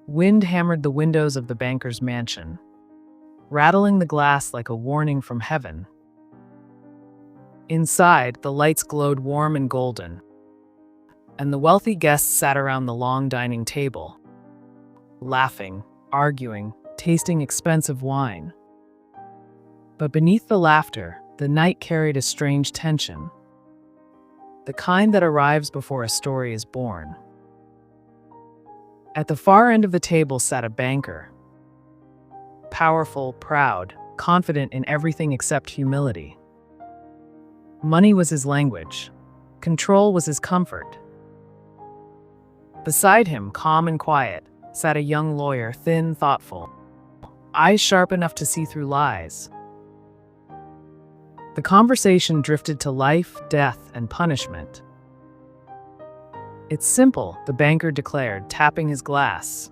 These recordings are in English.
Wind hammered the windows of the banker's mansion, rattling the glass like a warning from heaven. Inside, the lights glowed warm and golden, and the wealthy guests sat around the long dining table, laughing, arguing, tasting expensive wine. But beneath the laughter, the night carried a strange tension, the kind that arrives before a story is born. At the far end of the table sat a banker, powerful, proud, confident in everything except humility. Money was his language. Control was his comfort. Beside him, calm and quiet, sat a young lawyer, thin, thoughtful, eyes sharp enough to see through lies. The conversation drifted to life, death, and punishment. "It's simple," the banker declared, tapping his glass.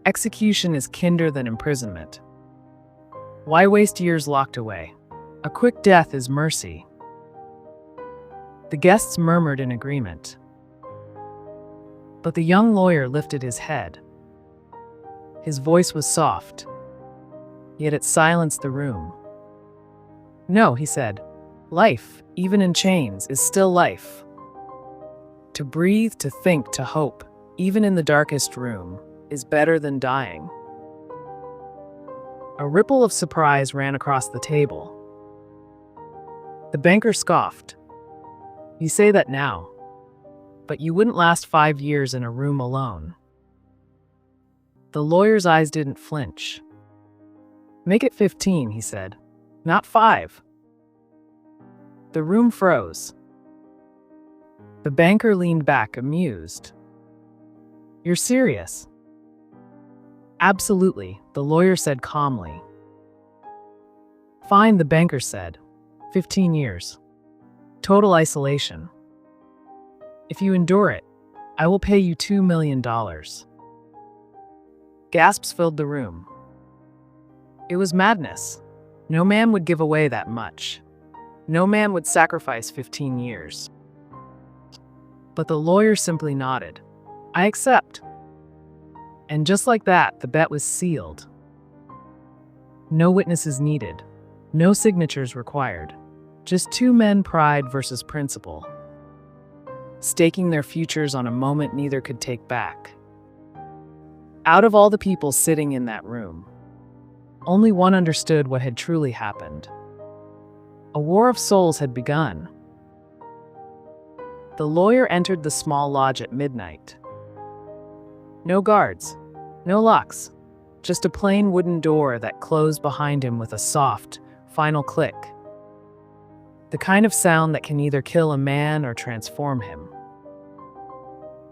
"Execution is kinder than imprisonment. Why waste years locked away? A quick death is mercy." The guests murmured in agreement. But the young lawyer lifted his head. His voice was soft, yet it silenced the room. "No," he said, "life, even in chains, is still life. To breathe, to think, to hope, even in the darkest room, is better than dying." A ripple of surprise ran across the table. The banker scoffed. "You say that now, but you wouldn't last 5 years in a room alone." The lawyer's eyes didn't flinch. "Make it 15, he said. "Not 5. The room froze. The banker leaned back, amused. "You're serious?" "Absolutely," the lawyer said calmly. "Fine," the banker said. 15 years. Total isolation. If you endure it, I will pay you $2 million. Gasps filled the room. It was madness. No man would give away that much. No man would sacrifice 15 years. But the lawyer simply nodded. "I accept." And just like that, the bet was sealed. No witnesses needed. No signatures required. Just two men, pride versus principle, staking their futures on a moment neither could take back. Out of all the people sitting in that room, only one understood what had truly happened. A war of souls had begun. The lawyer entered the small lodge at midnight. No guards, no locks, just a plain wooden door that closed behind him with a soft, final click. The kind of sound that can either kill a man or transform him.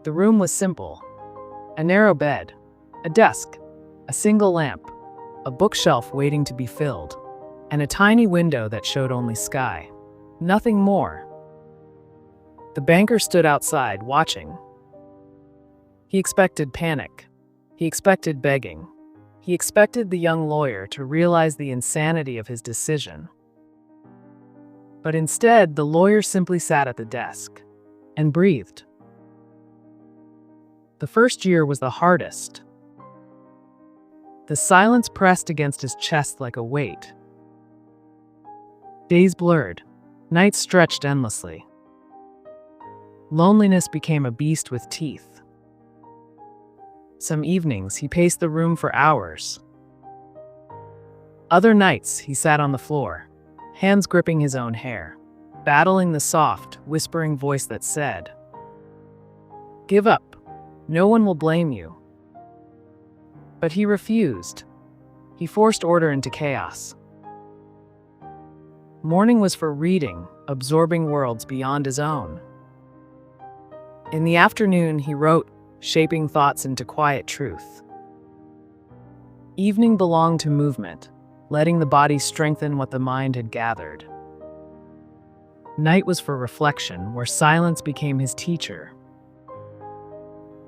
The room was simple. A narrow bed, a desk, a single lamp, a bookshelf waiting to be filled, and a tiny window that showed only sky. Nothing more. The banker stood outside, watching. He expected panic. He expected begging. He expected the young lawyer to realize the insanity of his decision. But instead, the lawyer simply sat at the desk and breathed. The first year was the hardest. The silence pressed against his chest like a weight. Days blurred, nights stretched endlessly. Loneliness became a beast with teeth. Some evenings, he paced the room for hours. Other nights, he sat on the floor, hands gripping his own hair, battling the soft, whispering voice that said, "Give up. No one will blame you." But he refused. He forced order into chaos. Morning was for reading, absorbing worlds beyond his own. In the afternoon, he wrote, shaping thoughts into quiet truth. Evening belonged to movement, letting the body strengthen what the mind had gathered. Night was for reflection, where silence became his teacher.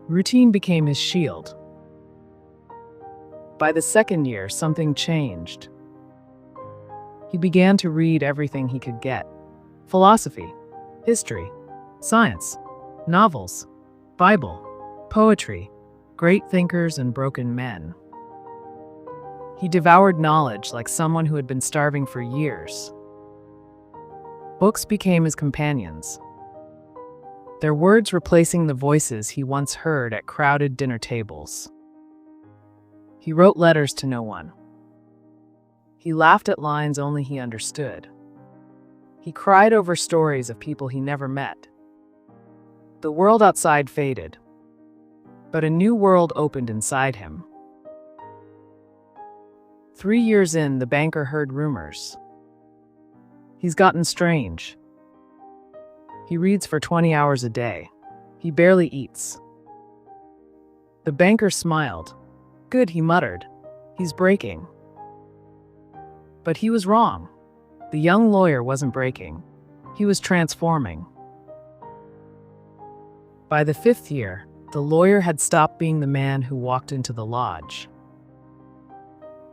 Routine became his shield. By the second year, something changed. He began to read everything he could get. Philosophy, history, science, novels, Bible, poetry, great thinkers and broken men. He devoured knowledge like someone who had been starving for years. Books became his companions, their words replacing the voices he once heard at crowded dinner tables. He wrote letters to no one. He laughed at lines only he understood. He cried over stories of people he never met. The world outside faded, but a new world opened inside him. 3 years in, the banker heard rumors. He's gotten strange. He reads for 20 hours a day. He barely eats. The banker smiled. Good, he muttered. He's breaking. But he was wrong. The young lawyer wasn't breaking. He was transforming. By the 5th year, the lawyer had stopped being the man who walked into the lodge.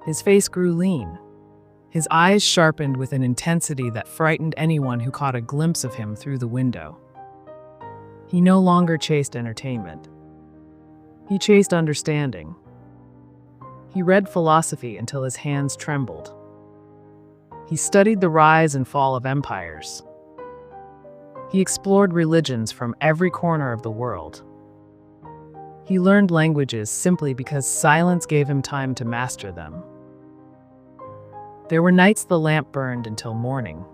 His face grew lean. His eyes sharpened with an intensity that frightened anyone who caught a glimpse of him through the window. He no longer chased entertainment. He chased understanding. He read philosophy until his hands trembled. He studied the rise and fall of empires. He explored religions from every corner of the world. He learned languages simply because silence gave him time to master them. There were nights the lamp burned until morning.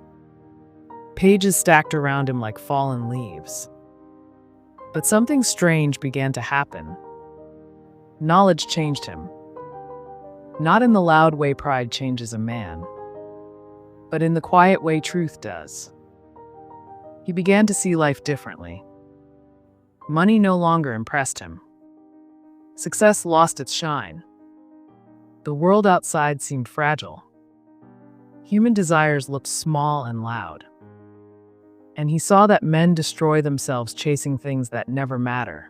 Pages stacked around him like fallen leaves. But something strange began to happen. Knowledge changed him. Not in the loud way pride changes a man, but in the quiet way truth does. He began to see life differently. Money no longer impressed him. Success lost its shine. The world outside seemed fragile. Human desires looked small and loud. And he saw that men destroy themselves chasing things that never matter.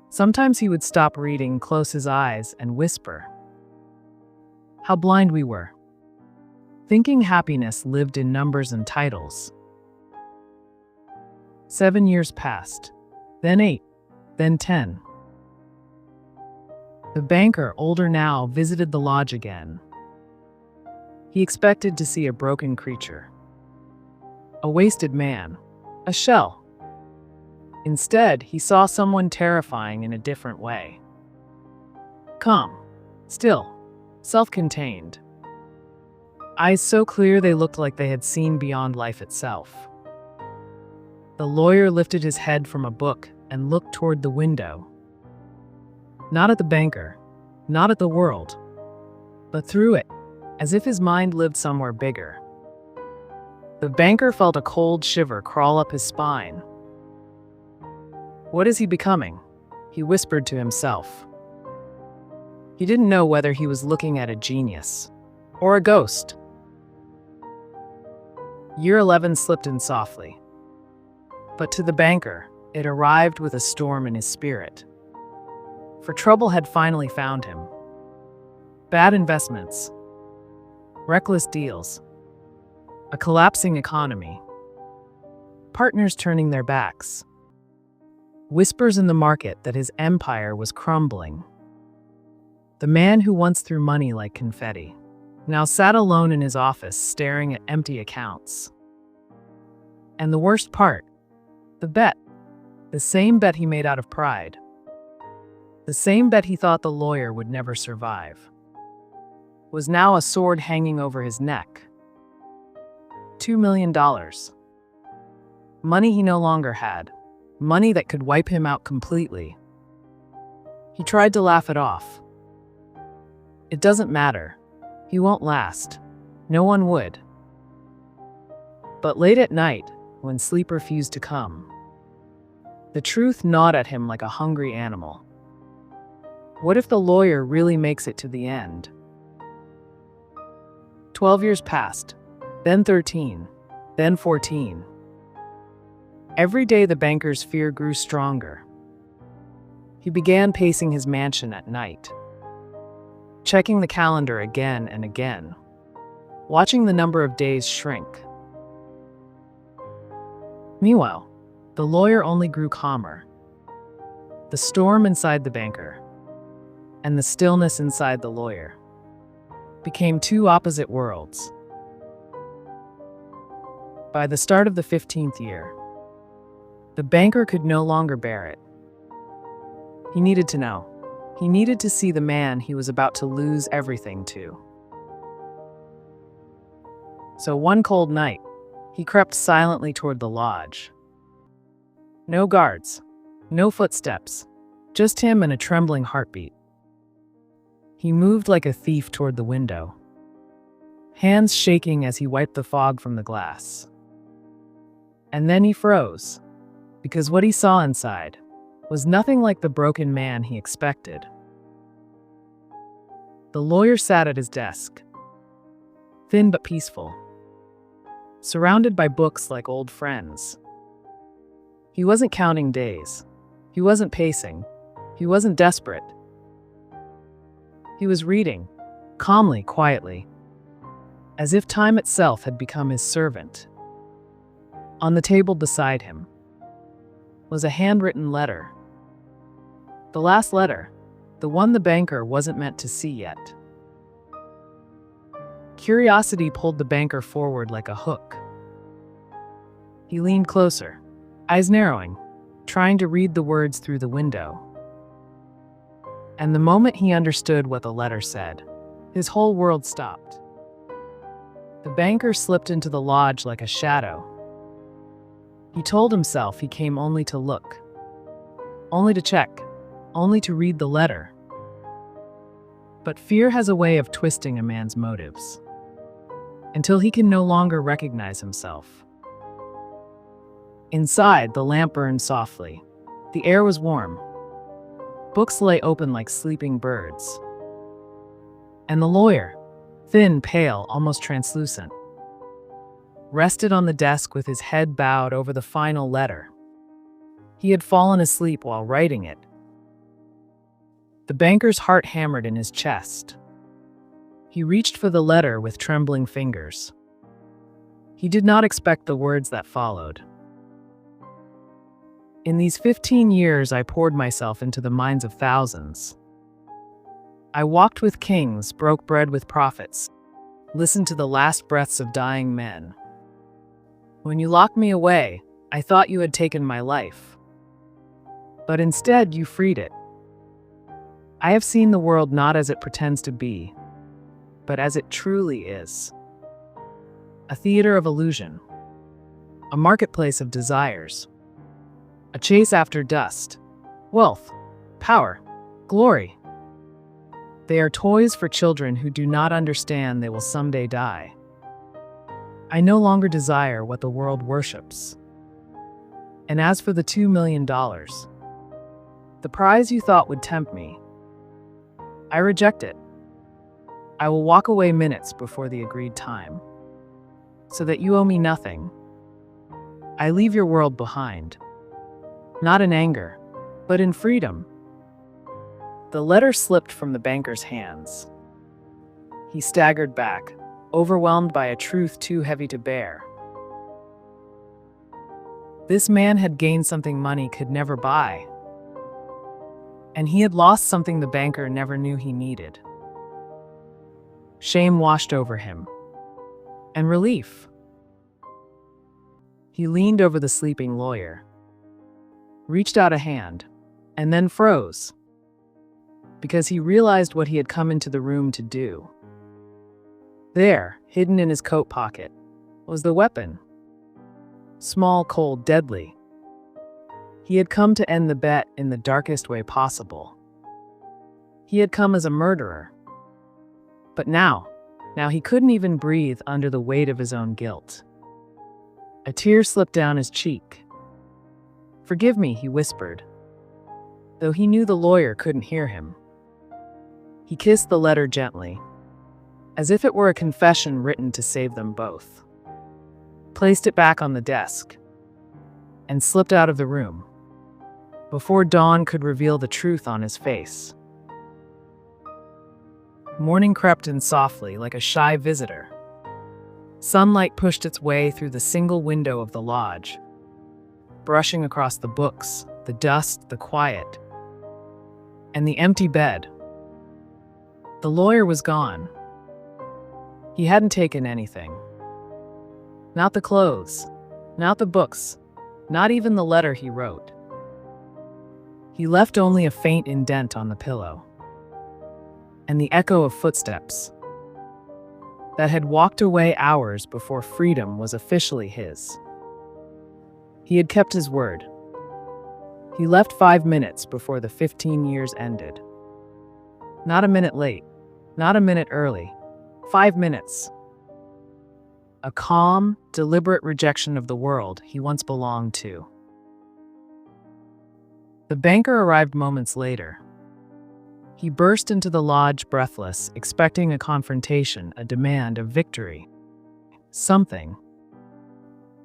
Sometimes he would stop reading, close his eyes, and whisper, "How blind we were," thinking happiness lived in numbers and titles. 7 years passed, then 8, then 10. The banker, older now, visited the lodge again. He expected to see a broken creature, a wasted man, a shell. Instead, he saw someone terrifying in a different way. Calm, still, self-contained. Eyes so clear they looked like they had seen beyond life itself. The lawyer lifted his head from a book and looked toward the window. Not at the banker, not at the world, but through it, as if his mind lived somewhere bigger. The banker felt a cold shiver crawl up his spine. What is he becoming? He whispered to himself. He didn't know whether he was looking at a genius or a ghost. Year 11 slipped in softly. But to the banker, it arrived with a storm in his spirit. For trouble had finally found him. Bad investments, reckless deals, a collapsing economy, partners turning their backs, whispers in the market that his empire was crumbling. The man who once threw money like confetti now sat alone in his office staring at empty accounts. And the worst part, the bet, the same bet he made out of pride, the same bet he thought the lawyer would never survive, was now a sword hanging over his neck. $2 million. Money he no longer had. Money that could wipe him out completely. He tried to laugh it off. It doesn't matter. He won't last. No one would. But late at night, when sleep refused to come, the truth gnawed at him like a hungry animal. What if the lawyer really makes it to the end? 12 years passed, then 13, then 14. Every day the banker's fear grew stronger. He began pacing his mansion at night, checking the calendar again and again, watching the number of days shrink. Meanwhile, the lawyer only grew calmer. The storm inside the banker and the stillness inside the lawyer became two opposite worlds. By the start of the 15th year, the banker could no longer bear it. He needed to know. He needed to see the man he was about to lose everything to. So one cold night, he crept silently toward the lodge. No guards, no footsteps, just him and a trembling heartbeat. He moved like a thief toward the window, hands shaking as he wiped the fog from the glass. And then he froze, because what he saw inside was nothing like the broken man he expected. The lawyer sat at his desk, thin but peaceful, surrounded by books like old friends. He wasn't counting days. He wasn't pacing. He wasn't desperate. He was reading, calmly, quietly, as if time itself had become his servant. On the table beside him was a handwritten letter. The last letter, the one the banker wasn't meant to see yet. Curiosity pulled the banker forward like a hook. He leaned closer, eyes narrowing, trying to read the words through the window. And the moment he understood what the letter said, his whole world stopped. The banker slipped into the lodge like a shadow. He told himself he came only to look, only to check, only to read the letter. But fear has a way of twisting a man's motives, until he can no longer recognize himself. Inside, the lamp burned softly. The air was warm. Books lay open like sleeping birds. And the lawyer, thin, pale, almost translucent, rested on the desk with his head bowed over the final letter. He had fallen asleep while writing it. The banker's heart hammered in his chest. He reached for the letter with trembling fingers. He did not expect the words that followed. In these 15 years, I poured myself into the minds of thousands. I walked with kings, broke bread with prophets, listened to the last breaths of dying men. When you locked me away, I thought you had taken my life. But instead, you freed it. I have seen the world not as it pretends to be, but as it truly is. A theater of illusion, a marketplace of desires, a chase after dust, wealth, power, glory. They are toys for children who do not understand they will someday die. I no longer desire what the world worships. And as for the $2 million, the prize you thought would tempt me, I reject it. I will walk away minutes before the agreed time, so that you owe me nothing. I leave your world behind, not in anger, but in freedom. The letter slipped from the banker's hands. He staggered back, overwhelmed by a truth too heavy to bear. This man had gained something money could never buy, and he had lost something the banker never knew he needed. Shame washed over him, and relief. He leaned over the sleeping lawyer, reached out a hand, and then froze, because he realized what he had come into the room to do. There, hidden in his coat pocket, was the weapon. Small, cold, deadly. He had come to end the bet in the darkest way possible. He had come as a murderer. But now he couldn't even breathe under the weight of his own guilt. A tear slipped down his cheek. "Forgive me," he whispered, though he knew the lawyer couldn't hear him. He kissed the letter gently, as if it were a confession written to save them both, placed it back on the desk, and slipped out of the room before dawn could reveal the truth on his face. Morning crept in softly like a shy visitor. Sunlight pushed its way through the single window of the lodge, brushing across the books, the dust, the quiet, and the empty bed. The lawyer was gone. He hadn't taken anything. Not the clothes, not the books, not even the letter he wrote. He left only a faint indent on the pillow, and the echo of footsteps that had walked away hours before freedom was officially his. He had kept his word. He left 5 minutes before the 15 years ended. Not a minute late, not a minute early, 5 minutes. A calm, deliberate rejection of the world he once belonged to. The banker arrived moments later. He burst into the lodge breathless, expecting a confrontation, a demand of victory. Something.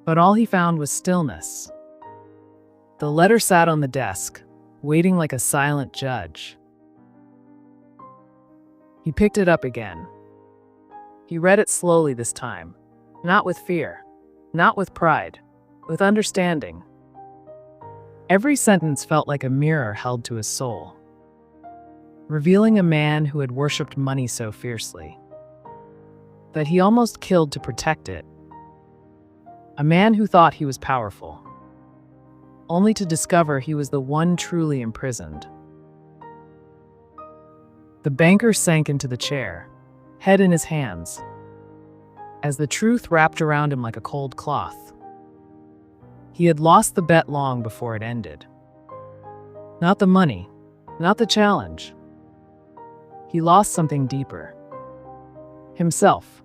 But all he found was stillness. The letter sat on the desk, waiting like a silent judge. He picked it up again. He read it slowly this time, not with fear, not with pride, with understanding. Every sentence felt like a mirror held to his soul, revealing a man who had worshipped money so fiercely that he almost killed to protect it. A man who thought he was powerful, only to discover he was the one truly imprisoned. The banker sank into the chair, head in his hands, as the truth wrapped around him like a cold cloth. He had lost the bet long before it ended. Not the money, not the challenge. He lost something deeper. Himself.